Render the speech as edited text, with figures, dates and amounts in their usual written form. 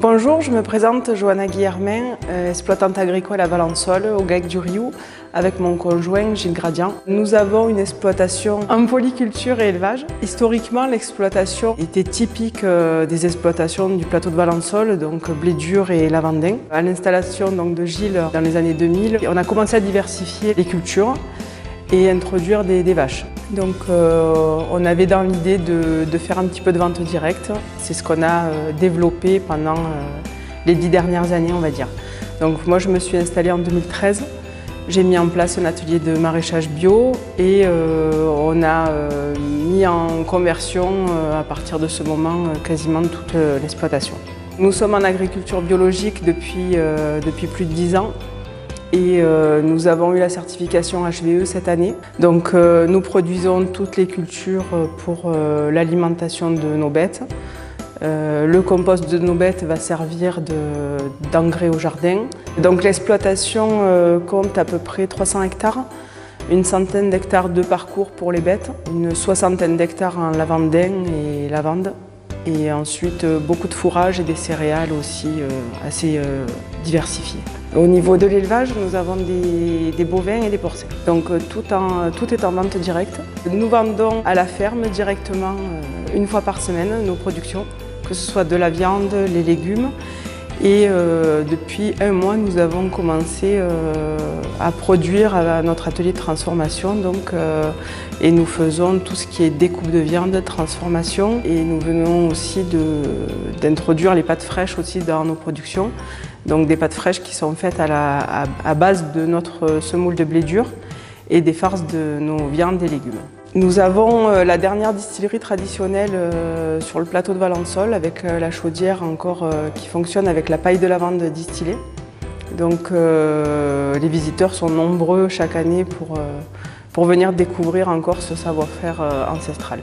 Bonjour, je me présente Johanna Guillermin, exploitante agricole à Valençol, au GAEC du Rioux, avec mon conjoint Gilles Gradian. Nous avons une exploitation en polyculture et élevage. Historiquement, l'exploitation était typique des exploitations du plateau de Valençol, donc blé dur et lavandin. À l'installation de Gilles dans les années 2000, on a commencé à diversifier les cultures et introduire des vaches. Donc on avait dans l'idée de faire un petit peu de vente directe. C'est ce qu'on a développé pendant les 10 dernières années, on va dire. Donc moi je me suis installée en 2013. J'ai mis en place un atelier de maraîchage bio et on a mis en conversion à partir de ce moment quasiment toute l'exploitation. Nous sommes en agriculture biologique depuis plus de 10 ans. Et nous avons eu la certification HVE cette année. Donc nous produisons toutes les cultures pour l'alimentation de nos bêtes. Le compost de nos bêtes va servir d'engrais au jardin. Donc l'exploitation compte à peu près 300 hectares, une centaine d'hectares de parcours pour les bêtes, une soixantaine d'hectares en lavandin et lavande. Et ensuite beaucoup de fourrage et des céréales aussi assez diversifiées. Au niveau de l'élevage, nous avons des bovins et des porcins. Donc tout est en vente directe. Nous vendons à la ferme directement une fois par semaine nos productions, que ce soit de la viande, les légumes. Et depuis un mois, nous avons commencé à produire à notre atelier de transformation. Et nous faisons tout ce qui est découpe de viande, transformation. Et nous venons aussi d'introduire les pâtes fraîches aussi dans nos productions. Donc des pâtes fraîches qui sont faites à base de notre semoule de blé dur et des farces de nos viandes et légumes. Nous avons la dernière distillerie traditionnelle sur le plateau de Valençol avec la chaudière encore qui fonctionne avec la paille de lavande distillée. Donc les visiteurs sont nombreux chaque année pour venir découvrir encore ce savoir-faire ancestral.